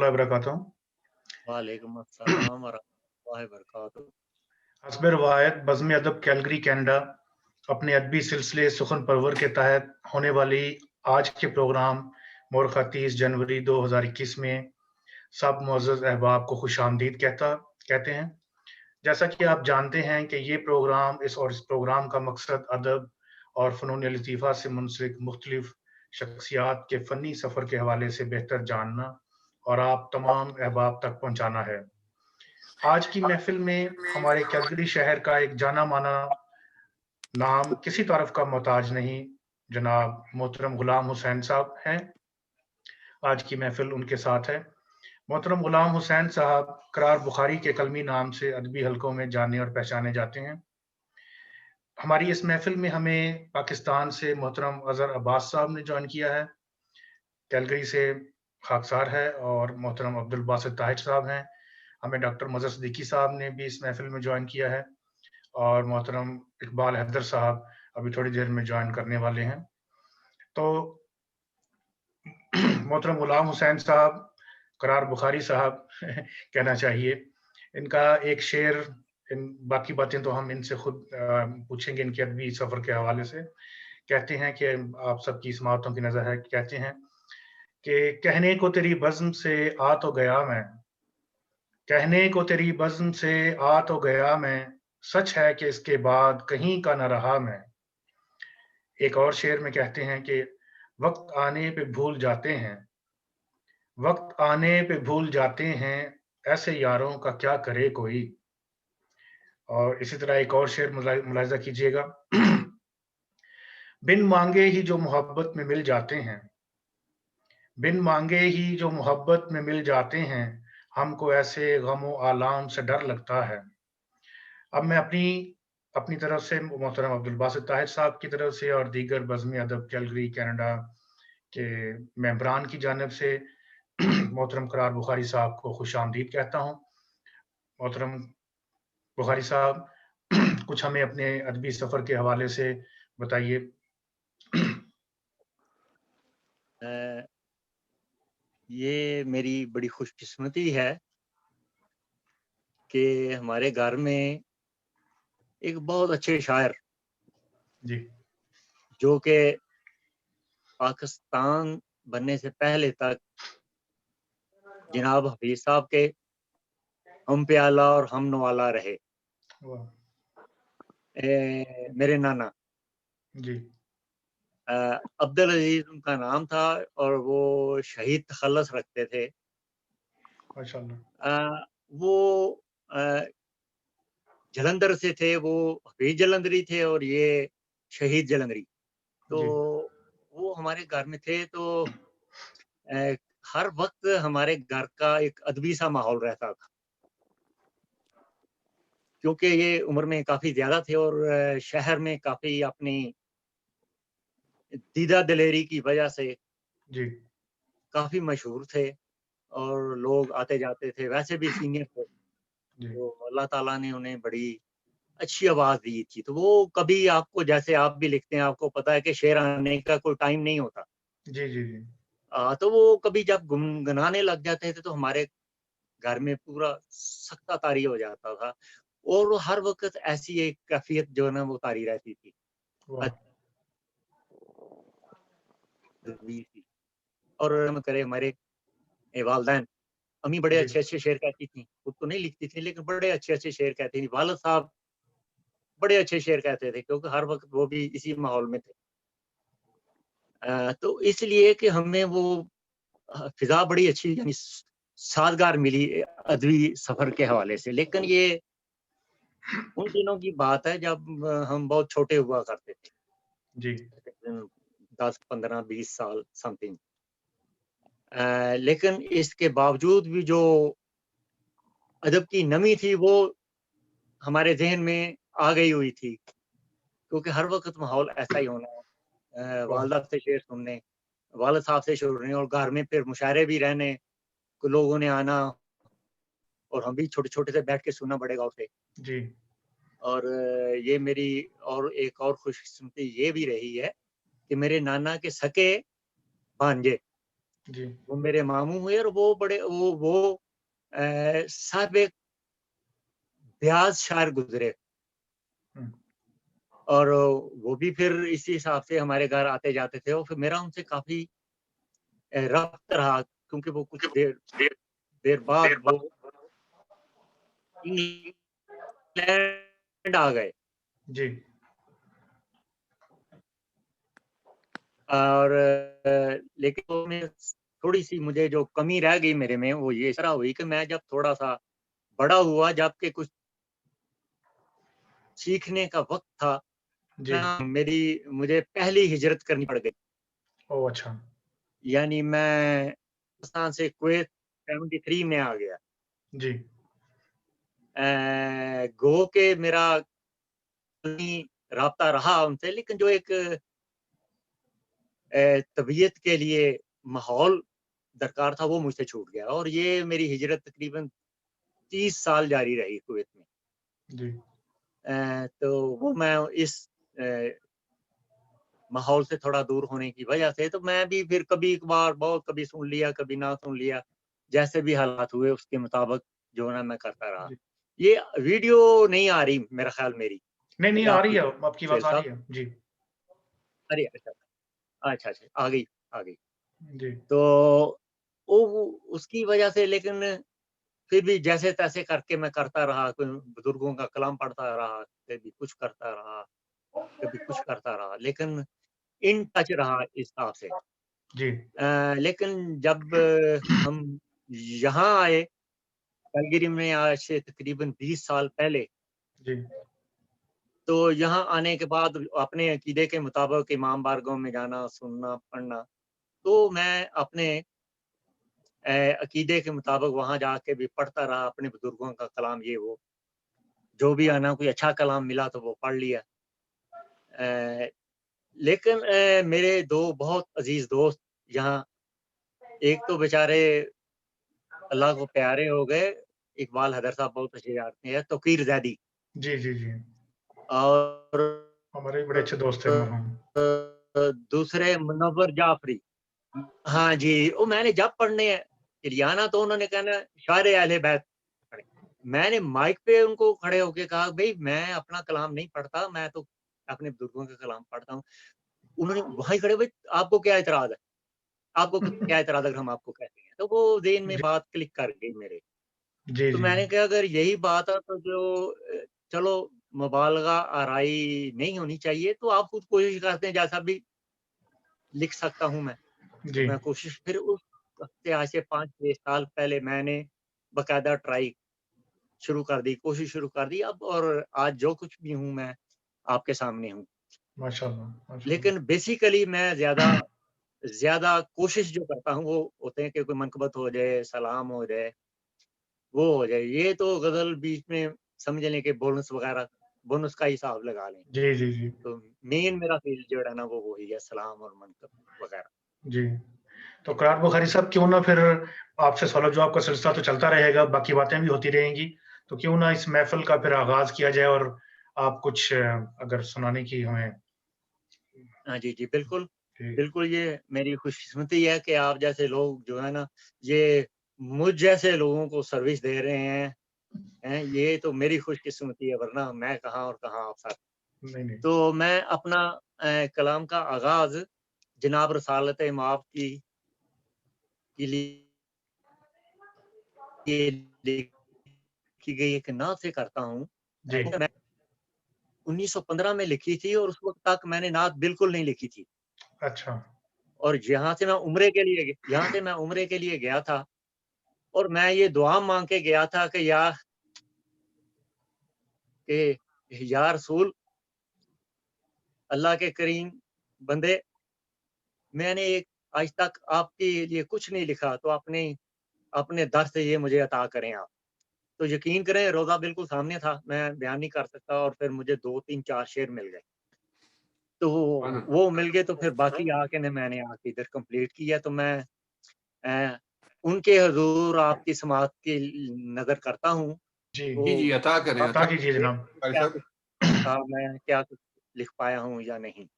वरहमतुल्लाहि वबरकातुहू। वालेकुम अस्सलाम वरहमतुल्लाहि वबरकातुहू। हस्ब रवायत बज़्म अदब कैलगरी कनाडा अपने अदबी सिलसिले सुखन परवर के तहत होने वाली आज के प्रोग्राम मोरखा 30 जनवरी 2021 में सब मुअज़्ज़ज़ अहबाब को खुशामदीद कहते हैं। जैसा कि आप जानते हैं कि ये प्रोग्राम इस प्रोग्राम का मकसद अदब और फ़नून लतीफ़ा से मुंसलिक मुख्तलिफ शख्सियात के फ़नी सफ़र के हवाले से बेहतर जानना और आप तमाम अहबाब तक पहुँचाना है। आज की महफ़िल में हमारे कैलगरी शहर का एक जाना-माना नाम किसी तारीफ़ का मोहताज नहीं, जनाब मोहतरम ग़ुलाम हुसैन साहब हैं। आज की महफ़िल उनके साथ है। मोहतरम ग़ुलाम हुसैन साहब करार बुखारी के कलमी नाम से अदबी हलकों में जाने और पहचाने जाते हैं। हमारी इस महफ़िल में हमें पाकिस्तान से मोहतरम अज़हर अब्बास साहब ने जॉइन किया है। कैलगरी से खाकसार है और मोहतरम अब्दुल बासित ताहिर साहब हैं। हमें डॉक्टर मज़हर सिद्दीकी साहब ने भी इस महफ़िल में जॉइन किया है और मोहतरम इकबाल हैदर साहब अभी थोड़ी देर में जॉइन करने वाले हैं। तो मोहतरम ग़ुलाम हुसैन साहब, करार बुखारी साहब कहना चाहिए। इनका एक शेर बाकी बातें तो हम इनसे खुद पूछेंगे इनके अदबी सफ़र के हवाले से। कहते हैं कि आप सबकी समाअतों की नज़र है, कहते हैं कि कहने को तेरी बज़्म से आ तो गया मैं, कहने को तेरी बज़्म से आ तो गया मैं, सच है कि इसके बाद कहीं का न रहा मैं। एक और शेर में कहते हैं कि वक़्त आने पे भूल जाते हैं, वक़्त आने पे भूल जाते हैं, ऐसे यारों का क्या करे कोई। और इसी तरह एक और शेर मुलाहिज़ा कीजिएगा। बिन माँगे ही जो मोहब्बत में मिल जाते हैं, बिन माँगे ही जो मोहब्बत में मिल जाते हैं, हमको ऐसे गम आलाम से डर लगता है। अब मैं अपनी तरफ से मोहतरम अब्दुल बासित ताहिर साहब की तरफ से और दीगर बज़्म अदब कैलगरी कनाडा के मेंबरान की जानिब से मोहतरम करार बुखारी साहब को खुशामदीद कहता हूँ। मोहतरम बुखारी साहब कुछ हमें अपने अदबी सफ़र के हवाले से बताइए। ये मेरी बड़ी खुशकिस्मती है कि हमारे घर में एक बहुत अच्छे शायर जी। जो कि पाकिस्तान बनने से पहले तक जनाब हफीज साहब के हम प्याला और हम नवाला रहे। वाह! मेरे नाना जी। अब्दुल अजीज उनका नाम था और वो शहीद तखल्लुस रखते थे। माशाअल्लाह। वो अ, जलंधर से थे, वो हफीज जलंधरी थे और ये शहीद जलंधरी। तो जी। वो हमारे घर में थे, तो हर वक्त हमारे घर का एक अदबी सा माहौल रहता था, क्योंकि ये उम्र में काफ़ी ज़्यादा थे और शहर में काफ़ी अपनी दीदा दिलेरी की वजह से जी। काफ़ी मशहूर थे और लोग आते जाते थे, वैसे भी सीनियर थे। जी। तो अल्लाह ताला ने उन्हें बड़ी अच्छी आवाज़ दी थी। तो वो कभी आपको, जैसे आप भी लिखते हैं, आपको पता है कि शेर आने का कोई टाइम नहीं होता। जी, जी, जी। तो वो कभी जब गुनगुनाने लग जाते थे तो हमारे घर में पूरा सख्ता तारी हो जाता था और वो हर वक़्त ऐसी एक कैफ़ियत जो है ना वो तारी रहती थी। वाह! अदबी थी। और हम करे हमारे वालदैन, अम्मी बड़े जी। अच्छे-अच्छे शेर कहती थीं। खुद तो नहीं लिखती थी लेकिन बड़े अच्छे-अच्छे शेर कहती थीं। वालिद साहब बड़े अच्छे शेर कहते थे क्योंकि हर वक़्त वो भी इसी माहौल में थे। तो इसलिए कि हमें वो फ़िज़ा बड़ी अच्छी, यानी साज़गार मिली अदबी सफ़र के हवाले से। लेकिन ये उन दिनों की बात है जब हम बहुत छोटे हुआ करते थे। जी। तकरीबन 10, 15, 20 साल समथिंग। लेकिन इसके बावजूद भी जो अदब की नमी थी वो हमारे ज़हन में आ गई हुई थी, क्योंकि हर वक़्त माहौल ऐसा ही होना, वाह! वालदा से शेर सुनने, वालिद साहब से सुनने और घर में फिर मुशायरे भी रहने, को लोगों ने आना और हम भी छोटे-छोटे से बैठ के सुनना बड़े गौर से। जी। और ये मेरी और एक और खुशकिस्मती ये भी रही है कि मेरे नाना के सके भांजे जी। वो मेरे मामू हुए और वो बड़े वो साहब एक ब्याज शायर गुजरे हुँ, और वो भी फिर इसी हिसाब से हमारे घर आते जाते थे और फिर मेरा उनसे काफ़ी रब्त रहा क्योंकि वो कुछ देर देर बाद वो इंग्लैंड आ गए जी। और लेकिन वो में थोड़ी-सी मुझे जो कमी रह गई मेरे में वो ये तरह हुई कि मैं जब थोड़ा-सा बड़ा हुआ जबकि कुछ सीखने का वक़्त था, जी। मेरी मुझे पहली हिजरत करनी पड़ गई। ओह! अच्छा। यानी मैं पाकिस्तान से कुवैत 73 में आ गया। जी। गो के मेरा कहीं राब्ता रहा उनसे लेकिन जो एक तबीयत के लिए माहौल दरकार था वो मुझसे छूट गया और ये मेरी हिजरत तकरीबन 30 साल जारी रही कुवैत में। जी। तो वो मैं इस अ, माहौल से थोड़ा दूर होने की वजह से तो मैं भी फिर कभी-कभार बहुत कभी सुन लिया, कभी ना सुन लिया, जैसे भी हालात हुए उसके मुताबिक जो है ना मैं करता रहा। जी। ये वीडियो नहीं आ रही मेरा ख़्याल मेरी, नहीं, नहीं आ रही आपकी है, आपकी सुहेल आवाज़ आ साहब। रही है। जी। अरे! अच्छा, अच्छा, अच्छा, आ गई, आ गई। जी। तो वो उसकी वजह से लेकिन फिर भी जैसे-तैसे करके मैं करता रहा, कोई बुजुर्गों का कलाम पढ़ता रहा, कभी कुछ करता रहा, कभी कुछ करता रहा, लेकिन इन टच रहा इस हिसाब से। जी। लेकिन जब हम यहाँ आए, कैलगरी में आज से तकरीबन 20 साल पहले, जी। तो यहाँ आने के बाद अपने अकीदे के मुताबिक इमाम बारगाह में जाना, सुनना, पढ़ना, तो मैं अपने अकीदे के मुताबिक वहाँ जाके भी पढ़ता रहा, अपने बुजुर्गों का कलाम ये वो, जो भी आना कोई अच्छा कलाम मिला तो वो पढ़ लिया। अ, लेकिन मेरे 2 बहुत अज़ीज़ दोस्त यहाँ एक तो बेचारे अल्लाह को प्यारे हो गए, इकबाल हैदर साहब बहुत अच्छे जानते हैं, तौकीर ज़ैदी जी, जी, जी। और हमारे भी बड़े अच्छे दोस्त हैं मरहूम। दूसरे मुनव्वर जाफ़री। हाँ जी, वो मैंने जब पढ़ने लिए आना तो उन्होंने कहना शायर अहले बैत पढ़े। मैंने माइक पे उनको खड़े होके कहा, "भई मैं अपना कलाम नहीं पढ़ता, मैं तो अपने बुजुर्गों का कलाम पढ़ता हूँ।" उन्होंने वहीं खड़े, "भई आपको क्या एतराज़ है? आपको क्या एतराज़ है अगर हम आपको कहते हैं?" तो वो ज़हन में जी, बात क्लिक कर गई मेरे। जी, तो जी। मैंने कहा अगर यही बात है तो जो चलो मुबालगा आराई नहीं होनी चाहिए, तो आप खुद कोशिश करते हैं जैसा भी लिख सकता हूँ मैं। तो जी, मैं कोशिश फिर उस वक़्त से आज से 5-6 साल पहले मैंने बाकायदा ट्राई शुरू कर दी, कोशिश शुरू कर दी अब और आज जो कुछ भी हूँ मैं आपके सामने हूँ। माशाअल्लाह, माशाअल्लाह। लेकिन बेसिकली मैं ज़्यादा ज़्यादा कोशिश जो करता हूँ वो होते हैं कि कोई मनक़बत हो जाए, सलाम हो जाए, वो हो जाए। ये तो ग़ज़ल बीच में समझ लें कि बोनस वग़ैरह बोनस का हिसाब लगा लें। जी, जी, जी। तो मेन मेरा फ़ील्ड जो है ना वो वही है सलाम और मनक़ब वग़ैरह। जी। तो जी। क़ुरान बुख़ारी साहब क्यों ना फिर आपसे सवाल-जवाब का सिलसिला तो चलता रहेगा, बाकी बातें भी होती रहेंगी। तो क्यों ना इस महफ़िल का फिर आगाज़ किया जाए और आप कुछ अगर सुनाने की हमें हाँ जी, जी, बिल्कुल। जी, बिल्कुल, ये मेरी खुशकिस्मती है कि आप जैसे लोग जो है ना, ये मुझ जैसे लोगों को सर्विस दे रहे हैं, ये तो मेरी खुशकिस्मती है वरना मैं कहाँ और कहाँ आप साथ। नहीं, नहीं। तो मैं अपना कलाम का आगाज़ जनाब रसालत माफ़ के लिए लिखी गई एक नात से करता हूँ। जी, मैं 1915 में लिखी थी और उस वक़्त तक मैंने नात बिल्कुल नहीं लिखी थी अच्छा। और यहाँ से मैं उम्रे के लिए गया था और मैं ये दुआ माँग के गया था कि या रसूल अल्लाह के करीम बंदे, मैंने एक आज तक आपके लिए कुछ नहीं लिखा तो अपने अपने दर से ये मुझे अता करें आप। तो यकीन करें रोज़ा बिल्कुल सामने था, मैं बयान नहीं कर सकता और फिर मुझे 2, 3, 4 शेर मिल गए। तो वो मिल गए तो फिर बाकी आके न मैंने आके इधर कंप्लीट किया तो मैं अ, उनके हुज़ूर आपकी समात की नज़र करता हूँ। जी, जी, तो जी, अता करें, अता अता कीजिए ये जनाब। क़ारी क्या साहब। कुछ मैं क्या कुछ लिख पाया हूँ या नहीं।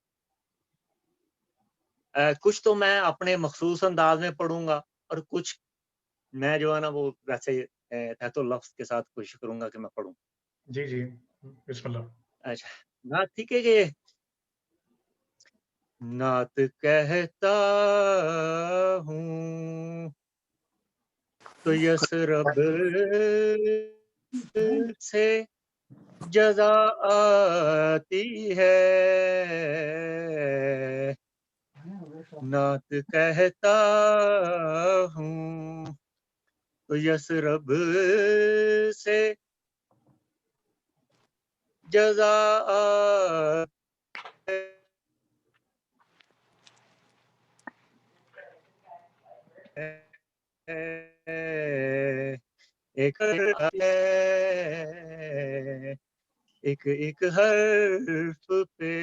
कुछ तो मैं अपने मखसूस अंदाज में पढ़ूंगा और कुछ मैं जो है ना वो वैसे तहतो लफ्ज के साथ कोशिश करूंगा कि मैं पढ़ूं। जी जी, बिस्मिल्लाह। अच्छा, नात ठीक है कि नात कहता हूँ तो यसरब से जजा आती है, नात कहता हूँ तो यसरब से जजा आती है। एक एक एक हर्फ पे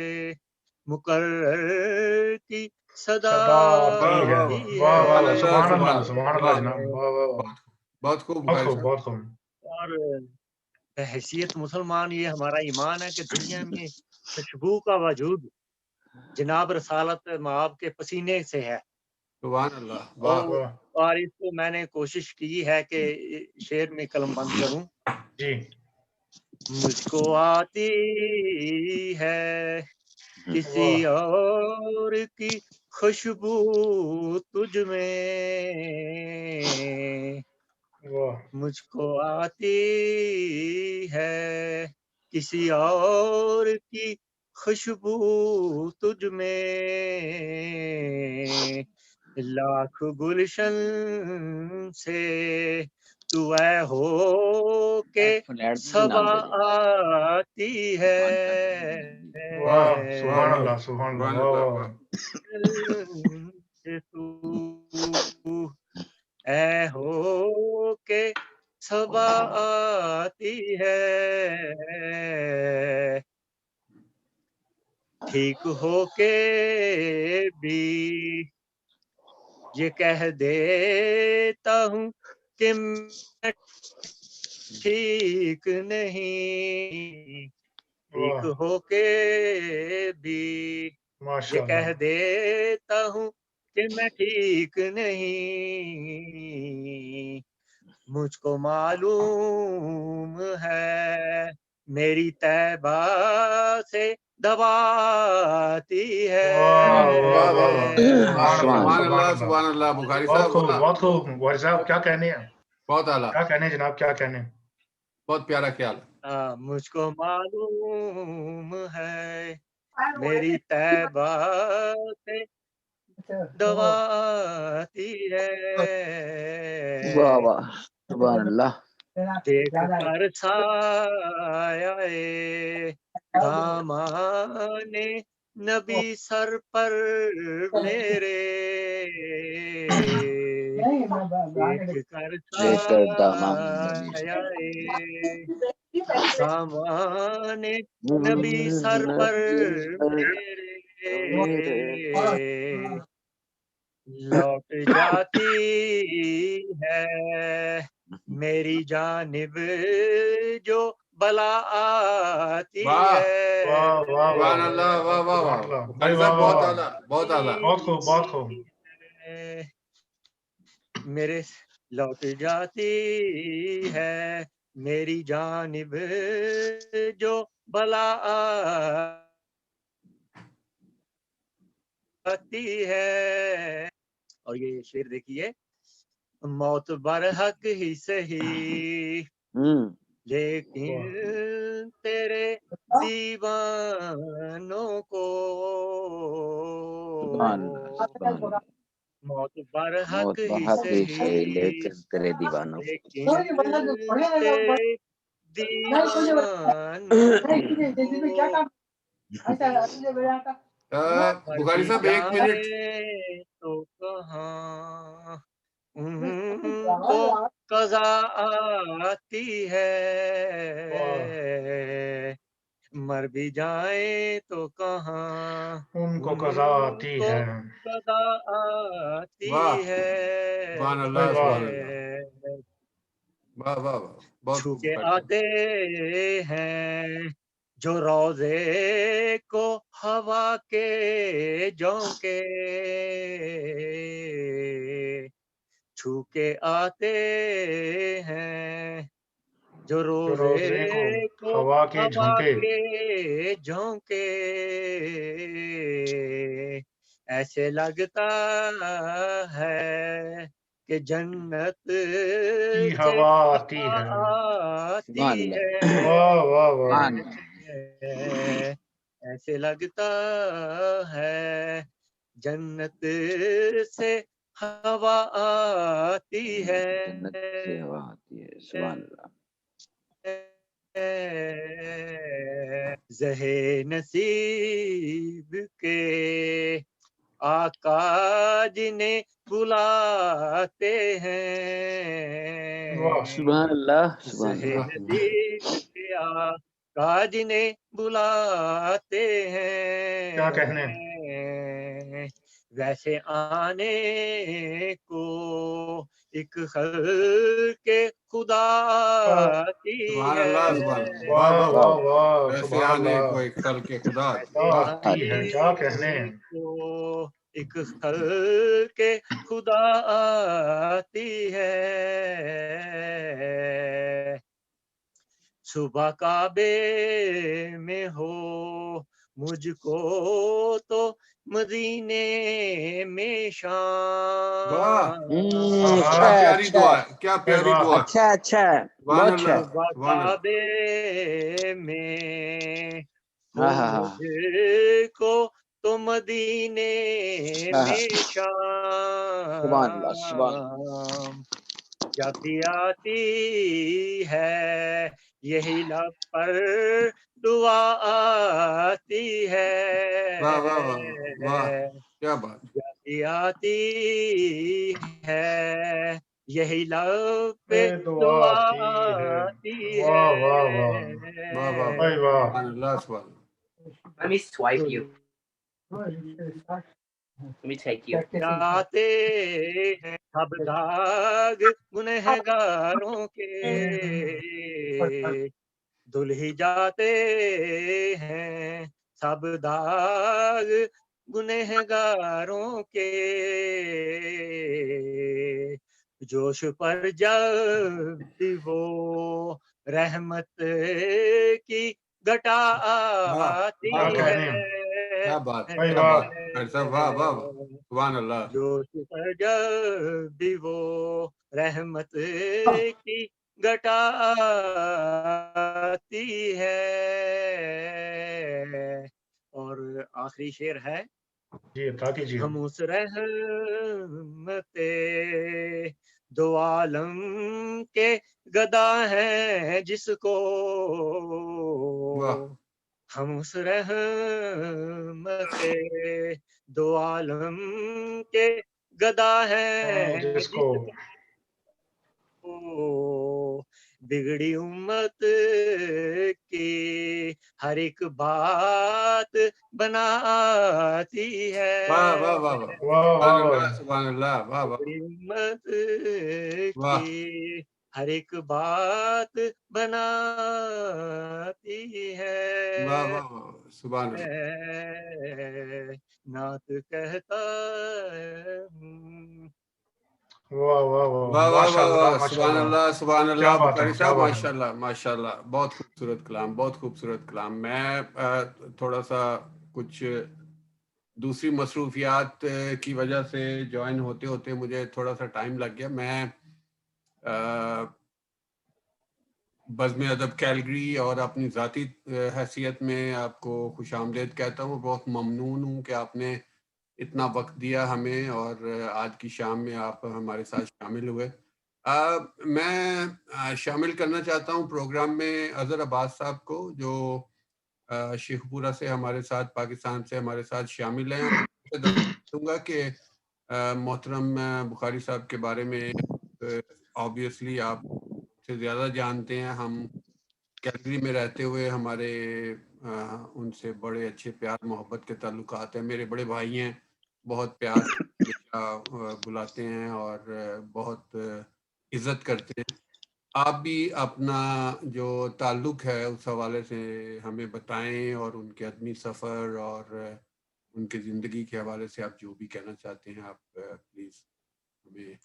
मुकर्रर की सदा सदा आती वाह है। वाह आती वाह वाह सुभान वाह, है। अल्लाह सुभान अल्लाह वाह जनाब, वाह वाह वाह, बहुत खूब बहुत बुखारी खूब साहब। बहुत खूब। और हैसियत मुसलमान ये हमारा ईमान है कि दुनिया में खुशबू का वजूद जनाब रसालत माब के पसीने से है। सुभान अल्लाह वाह और वाह और इसको मैंने कोशिश की है कि शेर में कलम बंद करूं। जी। मुझको आती है किसी वाह और की खुशबू तुझ में, वाह मुझको आती है किसी और की खुशबू तुझ में, लाख गुलशन से तू ऐ हो के सबा आती है। वाह, वाह सुभान वाह अल्लाह, सुभान अल्लाह, सुभान वाह अल्लाह वाह वाह। वाह। से तू ऐ हो के सबा आती है, ठीक हो के भी ये कह देता हूँ कि मैं ठीक नहीं, ठीक वाह, हो के भी ये माशाअल्लाह। कह देता हूँ कि मैं ठीक नहीं, मुझको मालूम है मेरी तैबा से दबाती है। वाह वाह वाह वाह वाह वाह, सुभान सुभान अल्लाह अल्लाह, सुभान अल्लाह बुखारी बहुत साहब खूब वाह बहुत खूब। वाह साहब क्या कहने हैं, बहुत आला क्या कहने जनाब, क्या कहने। बहुत प्यारा ख्याल। मुझको मालूम है मेरी तैबा से दबाती है, वाह वाह सुभान अल्लाह। देख कर साये दामाने नबी सर पर मेरे, देख कर लेकर दामन नबी साये दामाने नबी सर पर मेरे, लौट जाती है मेरी जानिब जो बला आती वाह वाह वाह है, वाह सुभान अल्लाह वाह वाह सुभान वाह अल्लाह, भाई बुखारी वाह साहब वाह बहुत वाह, आला बहुत आला। बहुत खूब बहुत खूब। मेरे लौट जाती है मेरी जानिब जो बला आती है। और ये शेर देखिए, मौत बरहक ही सही लेकिन तेरे दीवानों को सुभान अल्लाह सुभान अल्लाह। मौत बरहक मौत ही बहक ही सही सही लेकिन तेरे दीवानों को। लेकिन तेरे दीवानों को मर बुखारी भी साहब एक मिनट जाए तो कहाँ उनको कज़ा आती वाह, है, मर भी जाए तो कहाँ उनको कज़ा आती उनको है। कज़ा आती वाह है, सुभान भाई अल्लाह वाह, सुभान अल्लाह वाह वाह वाह बहुत छू खूब के बुखारी साहब। आते हैं जो रोजे को हवा के झोंके छू के आते हैं, जो रोजे को रोजे को हवा के हवा झोंके के झोंके ऐसे लगता है कि जन्नत की से हवा आती हवा है। आती सुभान अल्लाह, है। वाह वाह वाह। सुभान अल्लाह। ऐसे लगता है जन्नत से हवा आती है। जन्नत से हवा आती है। सुभान अल्लाह। ज़हे नसीब के आका जिन्हें बुलाते हैं, वाह सुभान अल्लाह, सुभान ज़हे अल्लाह। नसीब के आका जिन्हें बुलाते क्या कहने। हैं, वैसे आने को एक खल के खुदा आती सुभान है, अल्लाह, सुभान अल्लाह। वाह वाह वाह वाह वाह। वाह, वाह वैसे सुभान आने अल्लाह। को एक कल के खुदा। वैसे क्या वाह आती है, क्या कहने। आने को एक खल के खुदा आती है। सुबह काबे में हो मुझको तो मदीने में वाह, शाम। क्या अच्छा प्यारी अच्छा दुआ है, क्या अरे प्यारी वाह। दुआ है। अच्छा अच्छा, सुभान बहुत अल्लाह, अच्छा। सुबह सुभान अल्लाह। काबे में हो हाँ हाँ हाँ मुझको तो मदीने हाँ हाँ। में सुभान अल्लाह, सुभान अल्लाह। शाम। जब भी आती है यही लब पर दुआ आती है। वाह वाह वाह वाह, क्या बात। जब भी आती है यही लब पे ए दुआ दुआ आती है। आती वाह वाह वाह। वाह वाह वाह, भाई वाह। सुभान अल्लाह, सुभान अल्लाह। Let me swipe you. Let me take you. जाते हैं सब दाग गुनहगारों के, धुल ही जाते हैं सब दाग गुनहगारों के। जोश पर जब भी वो रहमत की घटा वाह आती वाह क्या वाह, है। कहने। क्या बात, भाई क्या वाह। बात। खैर साहब, वाह वाह वाह, सुभान अल्लाह। जोश पर जब भी वो रहमत की घटा आती है। और आखिरी शेर है, जी अता कीजिए। हम उस रहमते दो आलम के गदा हैं जिसको, वाह हम उस रहमते दो आलम के गदा हैं जिसको जिसको बिगड़ी उम्मत की हर एक बात बनाती है। वाह वाह वाह वाह, वाह वाह सुभान वाह। अल्लाह, सुभान अल्लाह। वाह वाह बिगड़ी उम्मत वाह की हर एक बात बनाती वाह है। वाह वाह, सुभान अल्लाह। नात कहता हूँ। वाह वाह वाह। वाह वाह वाह माशाल्लाह वाह, सुभान माशाल्लाह। अल्लाह, सुभान क्या अल्लाह। बात है, बुखारी क्या साहब, बात है। माशाल्लाह माशाल्लाह, बहुत खूबसूरत कलाम, बहुत खूबसूरत कलाम। मैं थोड़ा सा कुछ दूसरी मसरूफियात की वजह से ज्वाइन होते होते मुझे थोड़ा सा टाइम लग गया। मैं बज़्म अदब कैलगरी और अपनी ज़ाती हैसियत में आपको खुशामदीद कहता हूँ। बहुत ममनून हूँ कि आपने इतना वक्त दिया हमें और आज की शाम में आप हमारे साथ शामिल हुए। मैं शामिल करना चाहता हूँ प्रोग्राम में अज़हर अब्बास साहब को, जो शेखपुरा से हमारे साथ, पाकिस्तान से हमारे साथ शामिल हैं। दूंगा कि मोहतरम बुखारी साहब के बारे में ऑब्वियसली आप से ज़्यादा जानते हैं। हम कैलगरी में रहते हुए हमारे उनसे बड़े अच्छे प्यार मोहब्बत के ताल्लुकात हैं। मेरे बड़े भाई हैं, बहुत प्यार से बुलाते हैं और बहुत इज्जत करते हैं। आप भी अपना जो ताल्लुक है उस हवाले से हमें बताएं और उनके आदमी सफ़र और उनके ज़िंदगी के हवाले से आप जो भी कहना चाहते हैं आप प्लीज़ हमें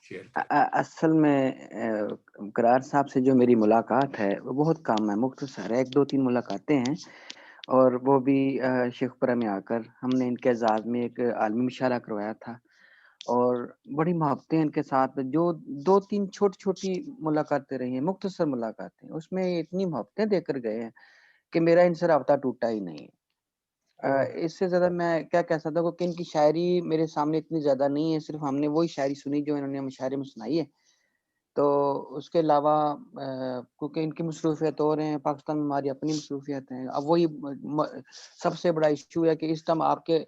शेयर करें। असल में करार साहब से जो मेरी मुलाकात है वो बहुत कम है, मुख्तसर है, 1-2-3 मुलाकातें हैं और वो भी शेखपुरा में आकर हमने इनके एजाज़ में एक आलमी मुशायरा करवाया था और बड़ी मोहब्बतें इनके साथ जो 2-3 छोटी-छोटी मुलाकातें रही हैं, मुख्तसर मुलाकातें, उसमें इतनी मोहब्बतें देकर गए हैं कि मेरा इनसे राब्ता टूटा ही नहीं है। इससे ज़्यादा मैं क्या कह सकता हूँ कि इनकी शायरी मेरे सामने इतनी ज़्यादा नहीं है, सिर्फ़ हमने वही शायरी सुनी जो इन्होंने मुशायरे में सुनाई है। तो उसके अलावा क्योंकि इनकी मसरूफ़ियत और हैं, पाकिस्तान में हमारी अपनी मसरूफ़ियत हैं। अब वही म सबसे बड़ा इश्यू है कि इस टाइम आपके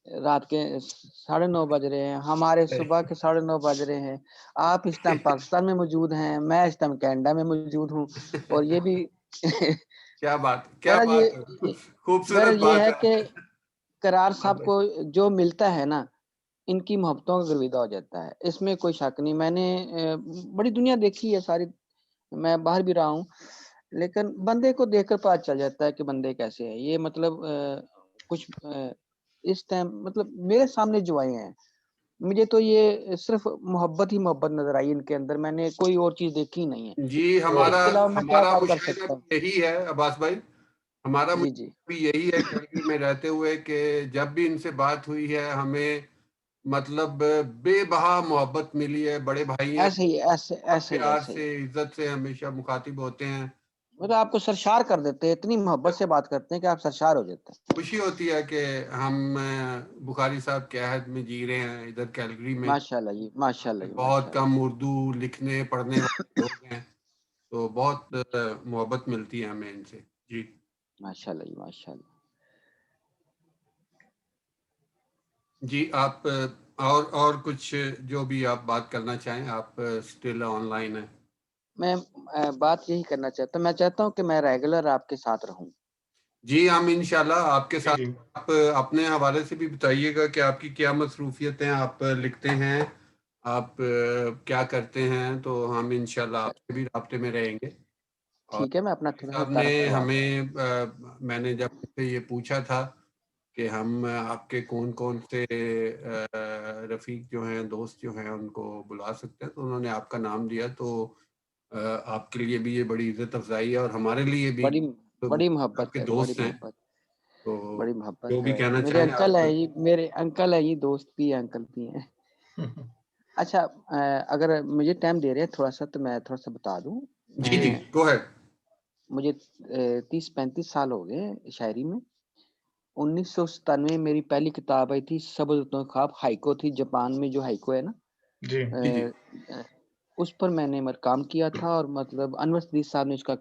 रात के 9:30 बज रहे हैं, हमारे सुबह के 9:30 बज रहे हैं। आप इस टाइम पाकिस्तान में मौजूद हैं, मैं इस टाइम कनाडा में मौजूद हूँ और ये भी क्या बात बहरहाल है, खूबसूरत बहरहाल ये बात है है। कि करार हाँ साहब भाई। को जो मिलता है ना, इनकी मोहब्बतों का गर्विदा हो जाता है, इसमें कोई शक नहीं। मैंने बड़ी दुनिया देखी है सारी, मैं बाहर भी रहा हूँ, लेकिन बंदे को देखकर पता चल जाता है कि बंदे कैसे हैं। ये मतलब कुछ इस टाइम मतलब मेरे सामने जो आए हैं, मुझे तो ये सिर्फ़ मोहब्बत ही मोहब्बत नज़र आई इनके अंदर, मैंने कोई और चीज़ देखी ही नहीं है। जी, हमारा इसके अलावा मैं क्या हमारा बात कर मुशाहिदा सकता हूँ? भी यही है अब्बास भाई, हमारा जी, जी। मुशाहिदा भी यही है कैलगरी में रहते हुए कि जब भी इनसे बात हुई है हमें मतलब बेबहा मोहब्बत मिली है, बड़े भाई हैं, ऐसे ही, ऐसे बहुत ऐसे ही, प्यार ऐसे ही। से, इज़्ज़त से हमेशा मुखातिब होते हैं। मतलब आपको सरशार कर देते हैं, इतनी मोहब्बत से बात करते हैं कि आप सरशार हो जाते हैं। खुशी होती है कि हम बुखारी साहब के अहद में जी रहे हैं इधर कैलगरी में। माशाल्लाह जी, माशाल्लाह जी, बहुत माशाल्लाह। कम उर्दू लिखने पढ़ने वाले लोग हैं, तो बहुत मोहब्बत मिलती है हमें इनसे। जी माशाल्लाह जी, माशाल्लाह। जी, आप और कुछ जो भी आप बात करना चाहें, आप स्टिल ऑनलाइन हैं। मैं बात यही करना चाहता हूँ, मैं चाहता हूँ कि मैं रेगुलर आपके साथ रहूँ। जी, हम इंशाल्लाह आपके जी साथ, जी आप अपने हवाले से भी बताइएगा कि आपकी क्या मसरूफियत हैं, आप लिखते हैं, आप क्या करते हैं, तो हम इंशाल्लाह च आपसे भी राब्ते में रहेंगे। और ठीक है, मैं अपना थोड़ा-सा साहब ने तारुफ करवा दूँ। हमें मैंने जब उनसे ये पूछा था कि हम आपके कौन-कौन से रफ़ीक जो हैं, दोस्त जो हैं, उनको बुला सकते हैं, तो उन्होंने आपका नाम दिया, तो आपके लिए भी ये बड़ी इज़्ज़त अफ़ज़ाई है और हमारे लिए भी, बड़ी तो बड़ी मोहब्बत आपके है, बड़ी दोस्त हैं, मोहब्बत, तो बड़ी मोहब्बत जो भी है। कहना मेरे चाहें अंकल आप। हैं ये, मेरे अंकल हैं ये, दोस्त भी हैं, अंकल भी हैं। अच्छा अगर मुझे टाइम दे रहे हैं थोड़ा-सा तो मैं थोड़ा-सा बता दूँ। जी, जी, मैं गो अहेड। मुझे 30-35 साल हो गए शायरी में। 1997 में मेरी पहली किताब आई थी सब्ज़ ख्वाब, हाइको थी, जापान में जो हाइको है ना, जी जी, जी, अ, उस पर मैंने काम किया था और मतलब अनवर सदीक साहब ने उसका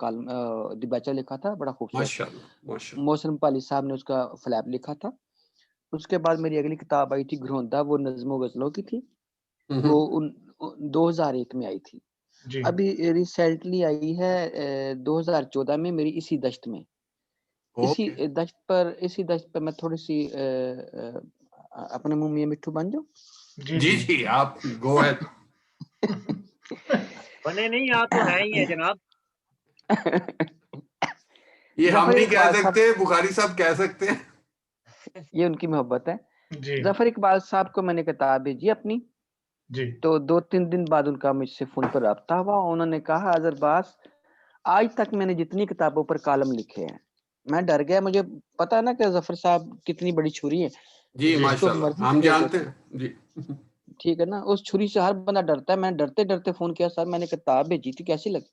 दिबाचा लिखा था, बड़ा खूबसूरत। माशाअल्लाह, माशाअल्लाह। मोहसिन पाली साहब ने उसका फ्लैप लिखा था। उसके बाद मेरी अगली किताब आई थी घरोंदा, वो नज़्मो गज़लों की थी। हुँ, वो हुँ, 2001 में आई थी। जी अभी रिसेंटली आई है 2014 में मेरी इसी दश्त में। ओके। इसी दश्त पर मैं थोड़ी-सी अपने मुँह मियाँ मिट्ठू बन जाऊँ? जी जी, जी जी, आप गो अहेड। बने नहीं, आप तो हैं ही हैं जनाब। ये हम ज़फ़र नहीं कह इक़बाल साहब, सकते, बुखारी साहब कह सकते हैं। ये उनकी मोहब्बत है। जी ज़फ़र इक़बाल साहब को मैंने किताब भेजी अपनी, जी तो 2-3 दिन बाद उनका मुझसे फ़ोन पर राब्ता हुआ। उन्होंने कहा, "अज़रबाज़, आज तक मैंने जितनी किताबों पर कॉलम लिखे हैं, मैं डर गया। मुझे पता है ना कि ज़फ़र साहब कितनी बड़ी छुरी है, जी, जी जिसको माशाअल्लाह, मर्ज़ी हम छेड़ जानते देते हैं। हैं। जी। ठीक है ना? उस छुरी से हर बंदा डरता है। मैंने डरते-डरते फ़ोन किया, "सर, मैंने किताब भेजी थी, कैसी लगी?"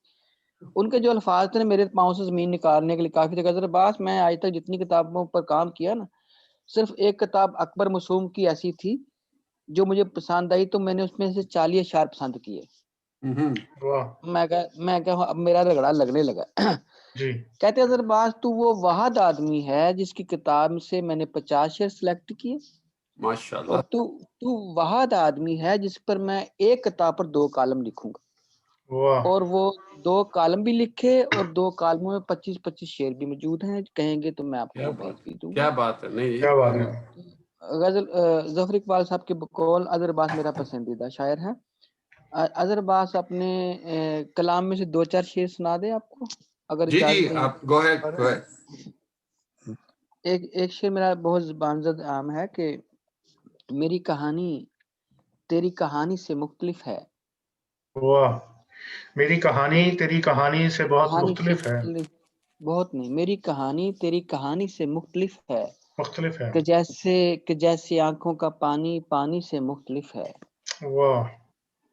उनके जो अल्फ़ाज़ थे ना, मेरे पाँव से ज़मीन निकालने के लिए काफ़ी थे। अज़रबाज़, मैं आज तक जितनी किताबों पर काम किया ना, सिर्फ़ एक किताब अकबर मसूम की ऐसी थी, जो मुझे पसंद आई, तो मैंने उसमें से 40 अशआर पसंद किए। हुँ, हुँ। वाह मैं कहा अब मेरा रगड़ा लगने लगा। जी कहते अज़रबाज़, तू वो वाहिद आदमी है जिसकी किताब से मैंने 50 शेर सेलेक्ट किए और माशाअल्लाह। तू तू वाहिद आदमी है जिस पर मैं एक किताब पर 2 कॉलम लिखूँगा। वाह और वो 2 कॉलम भी लिखे और 2 कॉलमों में 25-25 शेर भी मौजूद हैं। कहेंगे तो मैं आपको क्या वो भेज बात भी है! दूँगा। क्या बात है! नहीं, क्या बात है ज़फ़र इक़बाल साहब के बकौल अज़रबाज़ मेरा पसंदीदा शायर है। अजहर अब्बास अपने कलाम में से 2-4 शेर सुना दे आपको, अगर जी इजाजत जी, दें। आप गो अहेड। एक शेर मेरा बहुत ज़बानज़द आम है कि मेरी कहानी तेरी कहानी से मुख्तलिफ है। वाह, मेरी कहानी तेरी कहानी से बहुत कहानी से मुख्तलिफ है। मुख्तलिफ, बहुत नहीं, मेरी कहानी तेरी कहानी से मुख्तलिफ है, मुख्तलिफ है। कि जैसे आंखों का पानी पानी से मुख्तलिफ है। वाह,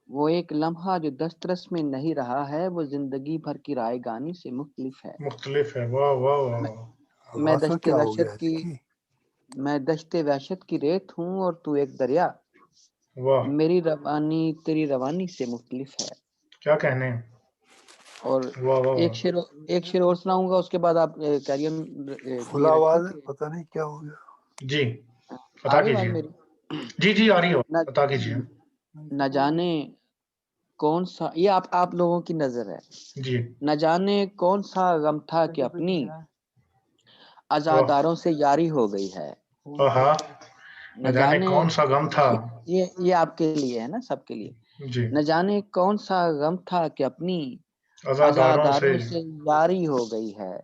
वो एक लम्हा जो दस्तरस में नहीं रहा है, वो जिंदगी भर की रायगानी से मुख्तलिफ है। मुख्तलिफ है। वाह वाह वाह मैं वाह। मैं आवाज को दश्ते क्या हो वहशत गया की देखी? मैं दश्ते वहशत की रेत हूँ और तू एक दरिया, वाह, मेरी रवानी तेरी रवानी से मुख्तलिफ है। क्या कहने। और वाह वाह एक शेर और सुनाऊंगा, उसके बाद आप कैरियन फुल ये आवाज रखें है, कि पता नहीं क्या हो गया। जी, आ बता रही आवाज कीजिए। मेरी? जी जी, आ रही हो, न बता कीजिए। न जाने कौन सा, ये आप लोगों की नजर है, जी। न जाने कौन सा गम था कि अपनी अज़ादारों से यारी हो गई है। आहा, न न जाने जाने कौन सा गम था। ये आपके लिए है ना, सबके लिए। जी। न जाने कौन सा गम था कि अपनी अज़ादारों से अज़ादारों से यारी हो गई है।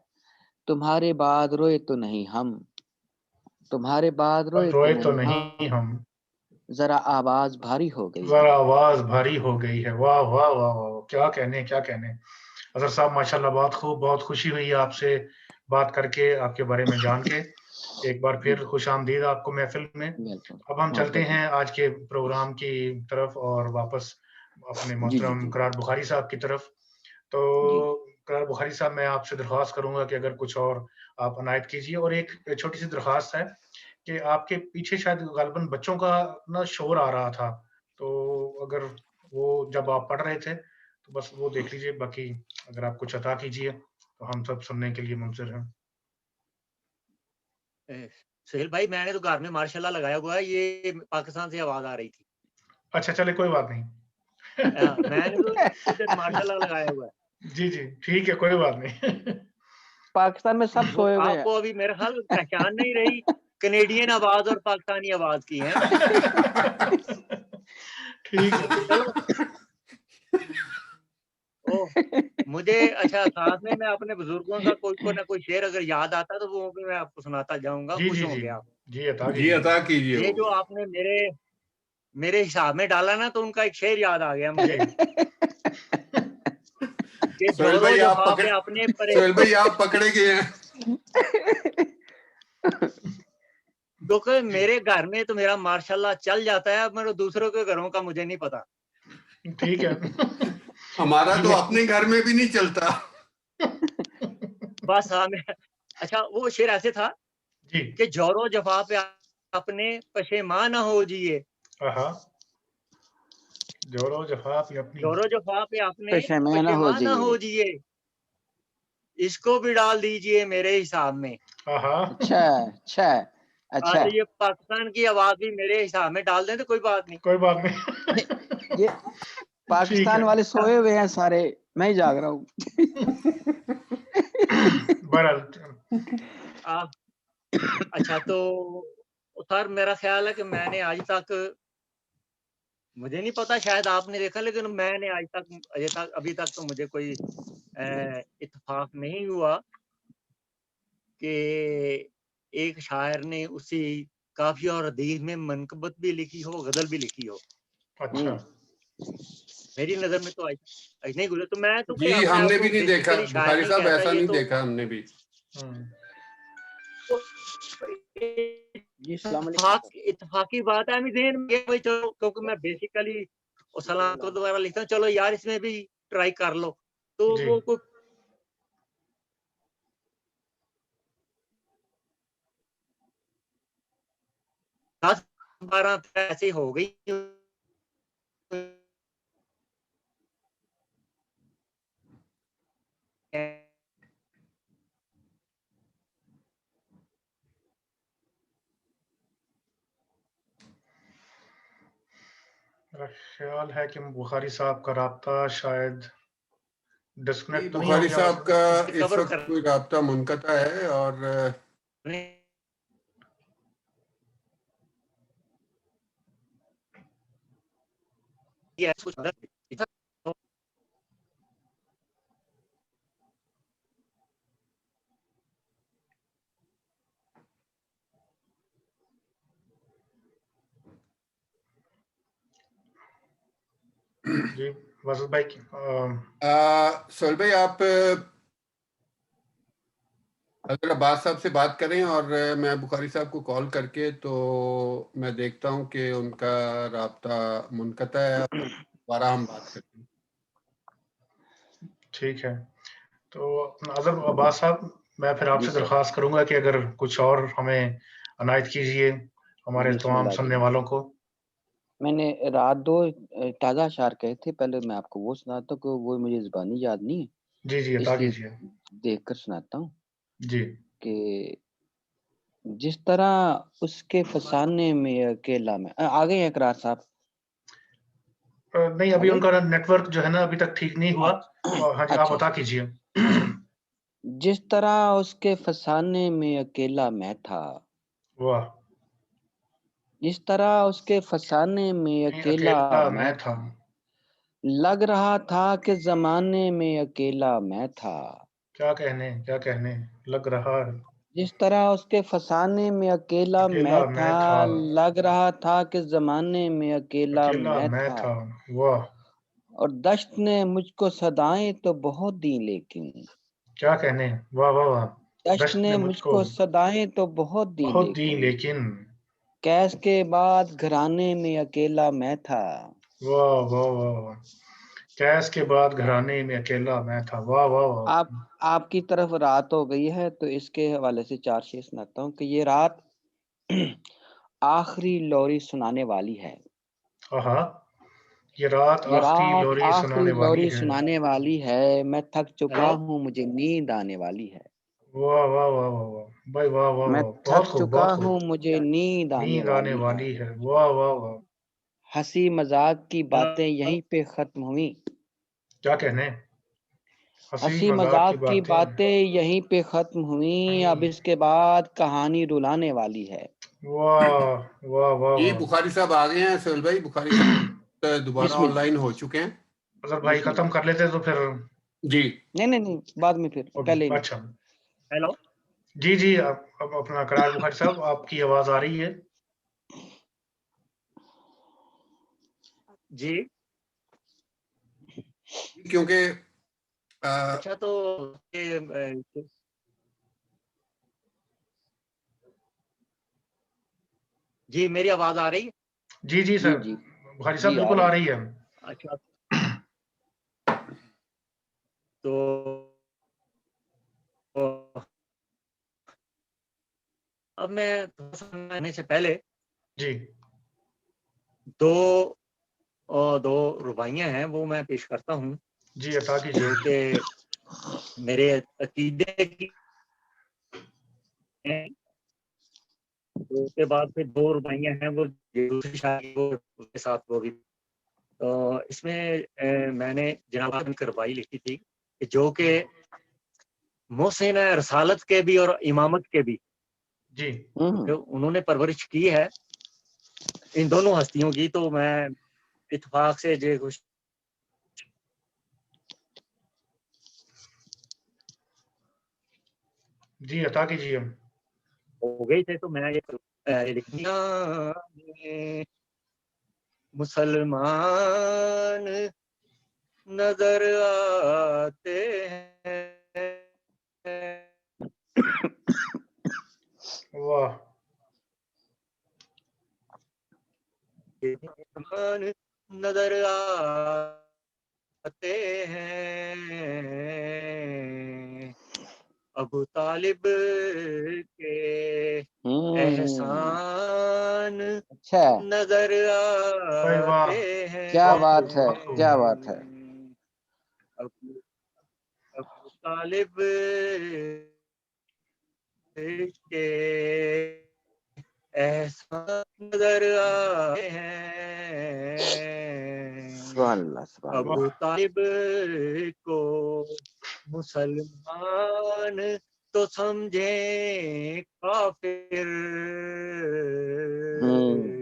तुम्हारे बाद रोए तो नहीं हम, तुम्हारे बाद रोए तो रोए तो नहीं हम, नहीं हम, जरा आवाज भारी हो गई जरा है। आवाज भारी हो गई है। वाह वाह वाह वाह, क्या कहने क्या कहने। अजहर साहब माशाल्लाह, बहुत खूब, बहुत खुशी हुई आपसे बात करके, आपके बारे में जान के। एक बार फिर खुशामदीद आपको महफिल में। बिल्कुल, अब हम चलते मोहब्बत। हैं आज के प्रोग्राम की तरफ और वापस अपने जी जी मोहतरम जी करार बुखारी साहब की तरफ। तो जी। करार बुखारी साहब, मैं आपसे दरख्वास्त करूंगा कि अगर कुछ और आप अनायत कीजिए, और एक छोटी सी दरख्वास्त है कि आपके पीछे शायद गालिबन बच्चों का ना शोर आ रहा था, तो अगर वो जब आप पढ़ रहे थे तो बस वो देख लीजिए, बाकी अगर आप कुछ अता कीजिए तो हम सब सुनने के लिए मुंतज़िर हैं। सुहेल भाई, मैंने तो घर में मार्शाल्लाह लगाया हुआ है, ये पाकिस्तान से आवाज आ रही थी। अच्छा, चले कोई बात नहीं। मैंने तो इधर मार्शाल्लाह लगाया हुआ है। जी जी, ठीक है, कोई बात नहीं। पाकिस्तान में सब वो सोए हुए हैं। आपको अभी मेरे ख्याल पहचान नहीं रही, कनेडियन आवाज और पाकिस्तानी आवाज की है। ठीक है, ठीक चलो, है। ओ मुझे अच्छा, साथ में मैं अपने बुजुर्गों का कोई ना कोई शेर अगर याद आता तो वो भी मैं आपको सुनाता जाऊंगा, जी खुश जी जी होंगे आप। जी, अता जी कीजिए। अता कीजिए ये वो। जो आपने मेरे मेरे हिसाब में डाला ना, तो उनका एक शेर याद आ गया मुझे जी। कि सोहेल जोरो भाई आप जफा पकड़ पे अपने परे, सोहेल भाई आप पकड़े गए हैं। क्योंकि मेरे घर में तो मेरा मार्शाल्लाह चल जाता है, मेरे दूसरों के घरों का मुझे नहीं पता। ठीक है। हमारा तो ठीक है। अपने घर में भी नहीं चलता। बस हाँ, मैं अच्छा, वो शेर ऐसे था जी। कि जोरो जफा पे अपने पशेमान न हो जिए, हाँ, जोरो जफा भी अपनी। जोरो जफा पे अपने पेशेमाना हो पशेमान न हो जाइए। जिए, इसको भी डाल दीजिए मेरे हिसाब में। हाँ, अच्छा अच्छा अच्छा। ये पाकिस्तान की आवाज भी मेरे हिसाब में डाल दें तो कोई बात नहीं। कोई बात ये नहीं। ये ठीक पाकिस्तान है। वाले सोए हुए हैं सारे, मैं ही जाग रहा हूँ। बहरहाल, आ, अच्छा, तो सर मेरा ख्याल है कि मैंने आज तक, मुझे नहीं पता शायद आपने देखा, लेकिन मैंने आज तक अभी तक तो मुझे कोई इत्तेफाक नहीं हुआ कि एक शायर ने उसी काफिया और हदीस में मनकबत भी लिखी हो, गजल भी लिखी हो। अच्छा। मेरी नजर में तो आज नहीं गुजरे, तो मैं तो कोई जी अपने आप हमने को भी नहीं देखा बेसिकली शायर बुखारी नहीं साहब, कहता, ऐसा ये नहीं तो देखा हमने भी। जी अस्सलाम वालेकुम। इत्तेफाकी बात है। मैं ज़हन में ये भाई, चलो, क्योंकि मैं बेसिकली और सलाम को दोबारा लिखता हूँ, चलो यार इसमें भी ट्राई कर लो, तो जी। वो कोई 10-12 ऐसे हो गई। मेरा ख्याल है कि बुखारी साहब का राब्ता शायद जी डिस्कनेक्ट तो नहीं हो बुखारी गया साहब उसमें। का इसे इस कवर वक्त कोई राब्ता मुनक़ता है और करने जी वासुद भाई सोहेल भाई, आप अगर अब्बास साहब से बात करें और मैं बुखारी साहब को कॉल करके, तो मैं देखता हूं कि उनका राब्ता मुनक़ता है, दोबारा हम बात करते हैं। ठीक है। तो अजहर अब्बास साहब, मैं फिर जी आपसे सर। दरख्वास्त करूंगा कि अगर कुछ और हमें अनायत कीजिए हमारे तमाम बिस्मिल्लाह जी। सुनने वालों को। मैंने रात 2 ताज़ा अशार कहे थे, पहले मैं आपको वो सुनाता हूँ, कि वो मुझे ज़ुबानी याद नहीं है, जी, जी, अता इसलिए कीजिए। देखकर सुनाता हूँ जी। कि जिस तरह उसके फसाने में अकेला मैं आ गए हैं इकरार साहब? नहीं, आ अभी गए? उनका नेटवर्क जो है ना अभी तक ठीक नहीं हुआ। हाँ जी, आप अच्छा, अता कीजिए। जिस तरह उसके फसाने में अकेला मैं था, वाह! जिस तरह उसके फसाने में नहीं, अकेला अकेला मैं मैं था। था, लग रहा था कि ज़माने में अकेला मैं था। क्या कहने, लग रहा है, जिस तरह उसके फसाने में अकेला अकेला मैं मैं था, था, लग रहा था कि ज़माने में अकेला अकेला मैं मैं था। था। वाह! और दश्त ने मुझको सदाएँ तो बहुत दी, लेकिन क्या कहने, वाह, वाह, वाह! दश्त दश्त ने ने मुझको मुझको सदाएँ तो बहुत दी, बहुत दी लेकिन लेकिन। कैस के बाद घराने में अकेला मैं था। वाह, वाह, वाह, वाह! कैस के बाद घराने में अकेला मैं था। वाह, वाह, वाह! आपकी तरफ रात हो गई है, तो इसके हवाले से 4 शेर सुनाता हूँ कि ये रात आखिरी लोरी सुनाने वाली है। आहा! ये रात ये आखिरी रात लोरी आखिरी सुनाने वाली लोरी है। सुनाने वाली है, मैं थक चुका हेलो। हूँ, मुझे नींद आने वाली है। वाह, वाह, वाह, वाह, वाह! भाई वाह, वाह, मैं वाह! थक बहुत खूब, चुका बहुत हूँ, खूब। मुझे नींद आने नींद आने वाली है। वाली है। वाह, वाह, वाह! हंसी मजाक की बातें हेलो। यहीं पे खत्म हुई। क्या कहने, हँसी हंसी मज़ाक की मजाक की बातें। बातें यहीं पे खत्म हुई, अब नहीं, इसके बाद कहानी रुलाने वाली है। वाह, वाह, वाह, जी, वाह! बुखारी साहब आ गए हैं। सोहेल भाई, बुखारी साहब दोबारा बिस्मिल्लाह। ऑनलाइन हो चुके हैं। अगर भाई खत्म बिस्मिल्लाह। कर लेते तो फिर जी। नहीं नहीं नहीं, बाद में, फिर पहले नहीं। अच्छा। हेलो। जी, जी, अब अपना करार बुखारी साहब, आपकी आवाज़ आ रही है। जी। क्योंकि अच्छा, तो ये जी, मेरी आवाज आ रही है? जी, जी जी सर, जी बुखारी साहब जी, आ बिल्कुल आ रही है। रही है। अच्छा, तो अब मैं थोड़ा सा आने से पहले जी, दो रुबाइयाँ हैं, वो मैं पेश करता हूँ, जी, अता कीजिए। जो कि मेरे अकीदे की हैं। उसके बाद फिर 2 रुबाइयाँ हैं, वो दूसरी शायरी वो उसके साथ वो भी। तो इसमें मैंने जनाब की रुबाई लिखी थी, कि जो कि मोहसिन है रसालत के भी और इमामत के भी, जी, क्योंकि उन्होंने परवरिश की है इन दोनों हस्तियों की। तो मैं इत्तेफाक से जो कुछ जी, अता कीजिए। हो गई थे, तो मैं ये लिखना मुसलमान नजर आते हैं, वाह! मुसलमान नजर आते हैं, अबू तालिब के एहसान अच्छा, नजर भाई वाह! आते हैं, क्या बहुत खूब, बात है, बहुत खूब। क्या बात है। अबू अबू तालिब के एहसान नजर आते हैं, सुभान अल्लाह, सुभान अबू अल्लाह। वाह! तालिब को मुसलमान तो समझे काफिर,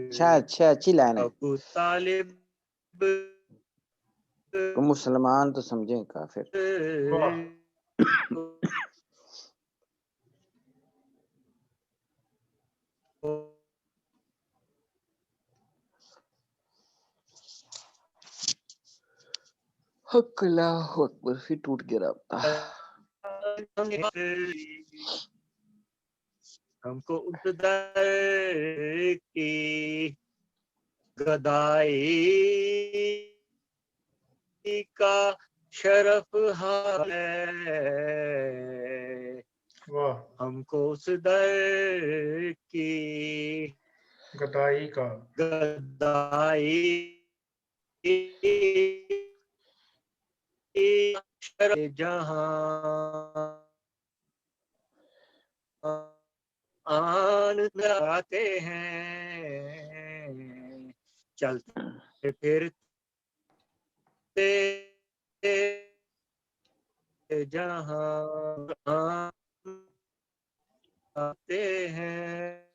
अच्छा अच्छा, अच्छी लाइन है। अबू तालिब को मुसलमान तो समझे काफिर। वाह! अल्लाहु अकबर, फिर टूट गया राब्ता। हमको उस दर की गदाई का शरफ है, वाह, हमको उस दर की गदाई का गदाई शरफ जहां आन लगाते हैं, चलते फिरते जहां आते हैं।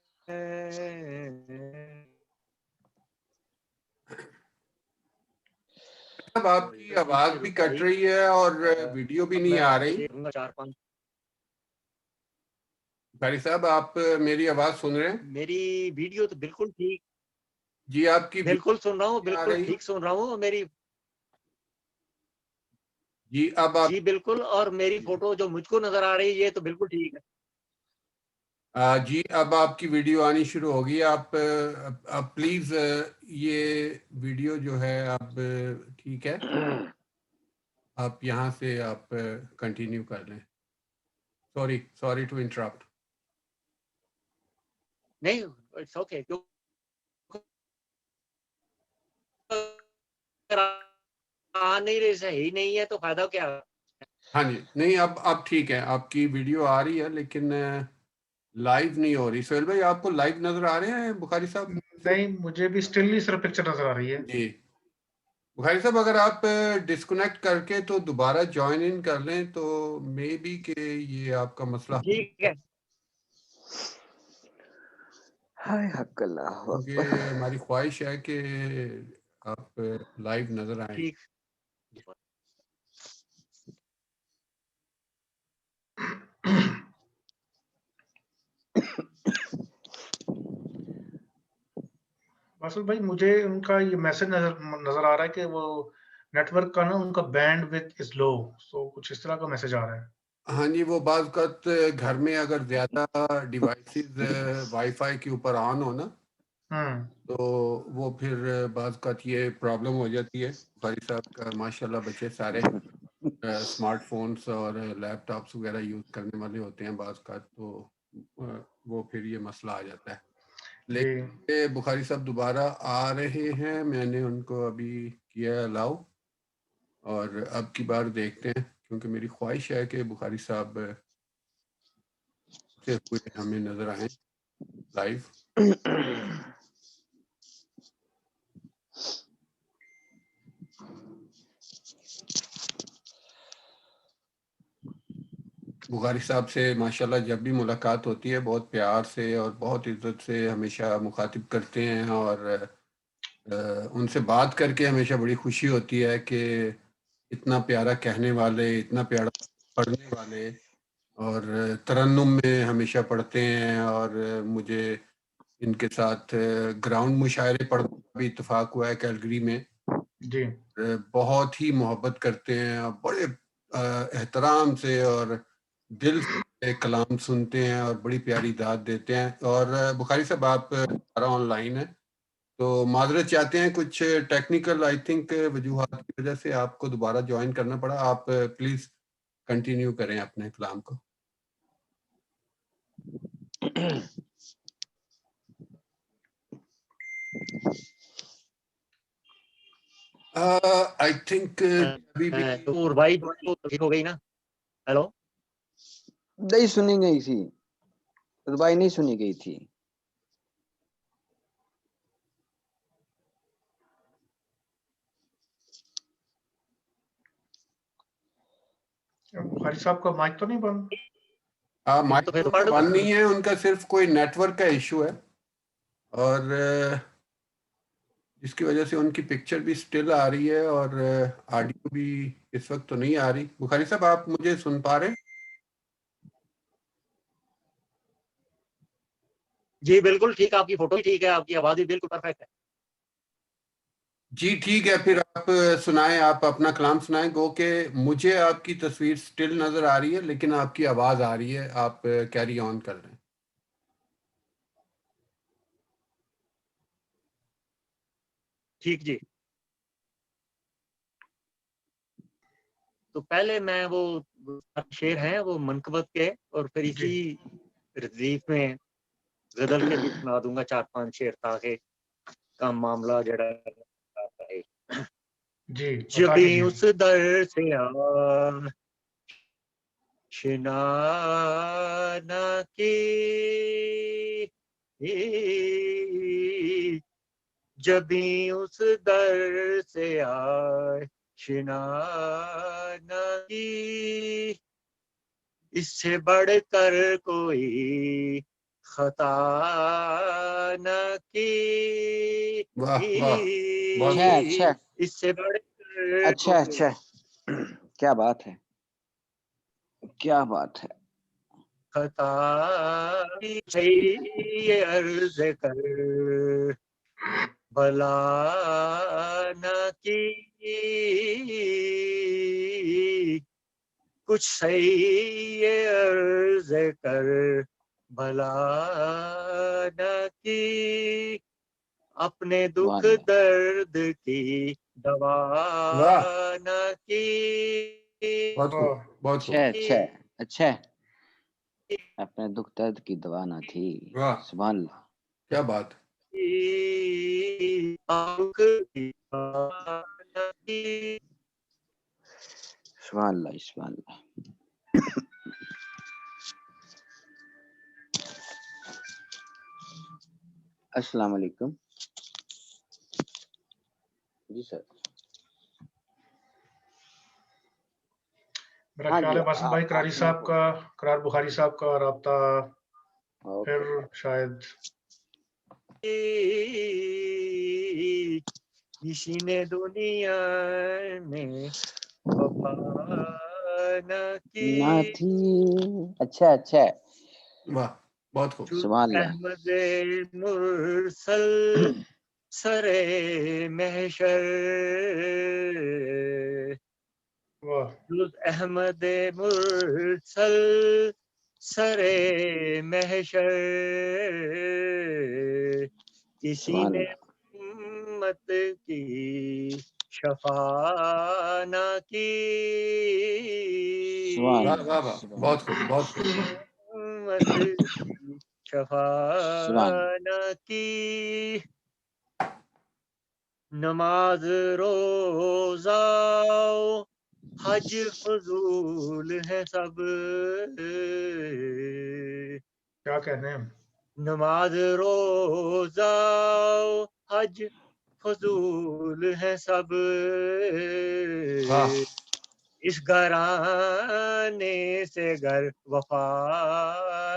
अब आपकी आवाज भी कट रही है और वीडियो भी नहीं आ रही। 4-5 भाई साहब, आप मेरी आवाज सुन रहे हैं? मेरी वीडियो तो बिल्कुल ठीक, जी, आपकी बिल्कुल सुन रहा हूँ, वीडियो आ बिल्कुल रही? ठीक सुन रहा हूँ। मेरी जी, अब आप जी बिल्कुल, और मेरी फोटो जो मुझको नजर आ रही है ये तो बिल्कुल ठीक है। जी, अब आपकी वीडियो आनी शुरू होगी। आप प्लीज ये वीडियो जो है आप ठीक है, आप यहाँ से आप कंटिन्यू कर लें। Sorry to interrupt. नहीं, इट्स ओके, आ नहीं रही, सही नहीं है तो फायदा क्या। हाँ जी, नहीं, अब ठीक है, आपकी वीडियो आ रही है लेकिन लाइव नहीं हो रही। सोहेल भाई, आपको लाइव नजर आ रहे हैं बुखारी साहब? नहीं, मुझे भी स्टिल ही सिर्फ पिक्चर नजर आ रही है। जी, बुखारी साहब, अगर आप डिस्कनेक्ट करके तो दोबारा ज्वाइन इन कर लें तो मे बी के ये आपका मसला, ठीक है, हाय हक अल्लाहु क्योंकि अकबर। हमारी ख्वाहिश है कि आप लाइव नजर आए। ठीक। मासूद भाई, मुझे उनका ये मैसेज नजर आ रहा है कि वो नेटवर्क का ना उनका बैंडविड्थ इज लो, सो कुछ इस तरह का मैसेज आ रहा है। हाँ जी, वो बाज़ वक़्त घर में अगर ज़्यादा डिवाइसेस वाईफाई के ऊपर ऑन हो ना, तो वो फिर बाज़ वक़्त ये प्रॉब्लम हो जाती है। बुखारी साहब का माशाल्लाह बच्चे सारे स्मार्टफोन्स और लैपटॉप्स वगैरह यूज़ करने वाले होते हैं बाज़ वक़्त, तो वो फिर ये मसला आ जाता है। जी, लेकिन बुखारी साहब दोबारा आ रहे हैं, मैंने उनको अभी किया अलाउ, और अब की बार देखते हैं, क्योंकि मेरी ख्वाहिश है कि बुखारी साहब से हुए हमें नजर आए लाइव। बुखारी साहब से माशाल्लाह जब भी मुलाकात होती है बहुत प्यार से और बहुत इज्जत से हमेशा मुखातिब करते हैं, और उनसे बात करके हमेशा बड़ी खुशी होती है कि इतना प्यारा कहने वाले, इतना प्यारा पढ़ने वाले, और तरन्नुम में हमेशा पढ़ते हैं। और मुझे इनके साथ ग्राउंड मुशायरे पढ़ने का भी इत्तेफाक हुआ है कैलगरी में। जी, बहुत ही मोहब्बत करते हैं और बड़े एहतराम से और दिल से कलाम सुनते हैं और बड़ी प्यारी दाद देते हैं। और बुखारी साहब, आप सारा ऑनलाइन है तो माजरत चाहते हैं, कुछ टेक्निकल आई थिंक वजूहात की वजह से आपको दोबारा ज्वाइन करना पड़ा। आप प्लीज कंटिन्यू करें अपने कलाम को। आई थिंक अभी भी तो भाई तो ठीक हो गई ना। हेलो, नहीं सुनी गई थी, रुबाई नहीं सुनी गई थी। बुखारी साहब का माइक तो नहीं बंद? माइक तो फिर तो पढ़ दो। बंद नहीं है उनका, सिर्फ कोई नेटवर्क का इशू है, और जिसकी वजह से उनकी पिक्चर भी स्टिल आ रही है और ऑडियो भी इस वक्त तो नहीं आ रही। बुखारी साहब, आप मुझे सुन पा रहे हैं? जी बिल्कुल ठीक, आपकी फोटो भी ठीक है, आपकी आवाज भी बिल्कुल परफेक्ट है। जी ठीक है, फिर आप सुनाएं, आप अपना कलाम सुनाएं। गो के मुझे आपकी तस्वीर स्टिल नजर आ रही है लेकिन आपकी आवाज आ रही है, आप कैरी ऑन कर रहे हैं। ठीक जी। तो पहले मैं वो शेर हैं वो मनकबत के, और फिर इसी रदीफ में गजल के भी सुना दूंगा 4-5 शेर, ताकि का मामला जड़ा है। जी जब बता भी दीजिए। उस दर से आशना न की, जब भी उस दर से आशना न की, इससे बढ़कर कोई खता न की, वाह वाह, बहुत अच्छा अच्छा इससे बढ़कर अच्छा अच्छा, क्या बात है, क्या बात है। खता ये अर्ज कर भला न की, कुछ सही ये अर्ज कर भला न की, अपने दुख वाह दर्द की दवा वाह, न की, बहुत खूब, बहुत खूब। अच्छा अच्छा अच्छा, अपने दुख दर्द की दवा ना थी। वाह, सुभान अल्लाह, क्या बात। सुभान अल्लाह, सुभान अल्लाह। अस्सलाम वालेकुम। जी सर। मेरा हाँ ख्याल जी, है बासित भाई करारी आपने साहब का, करार बुखारी साहब का राब्ता ओके फिर शायद। किसी ने दुनिया में वफा न ना की, थी। अच्छा अच्छा, वाह, बहुत खूब। सुभान अल्लाह। अहमद मुरसल सरे महशर, वाह अहमद मुरसल सरे महशर, किसी सुभान ने अल्लाह, उम्मत की शफा न की, सुभान वाह अल्लाह, वाह वाह, सुभान बहुत खूब, अल्लाह, बहुत खूब। उम्मत की शफा सुभान न की, नमाज रोजा हज फजूल है सब, क्या कहने हैं। नमाज रोजा हज फजूल है सब, वाह इस घराने से घर वफा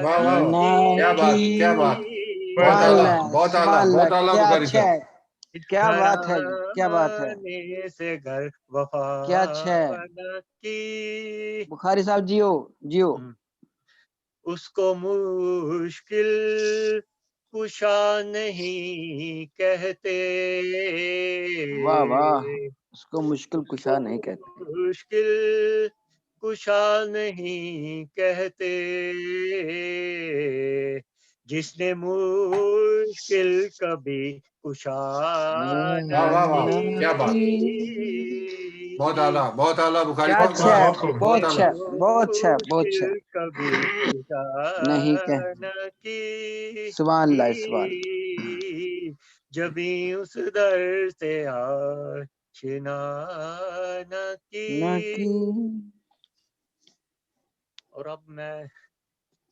वाह वाह वाह, ना क्या की, बात, क्या बात, बहुत सुभान आला, अल्लाह, बहुत आला, सुभान अल्लाह, बहुत आला क्या बुखारी अच्छा साहब। है, इस क्या बात है जी, क्या बात है, घराने से घर वफा क्या अच्छा है। की, बुखारी साहब जियो, जियो। उसको मुश्किल कुशा नहीं कहते, वाह वाह, उसको मुश्किल उसको कुशा नहीं कहते। मुश्किल कुशा नहीं कहते, जिसने मुश्किल कभी कुशा वाह न वाह वाह, की, क्या बात, बहुत आला बुखारी क्या साहब, अच्छा वाह है, वाह, बहुत खूब। बहुत बहुत अच्छा आला। है, बहुत अच्छा है, बहुत अच्छा मुश्किल है। कभी कुशा नहीं कह, न की, सुभान अल्लाह, सुभान जबी उस दर से आशना न ना की। की। और अब मैं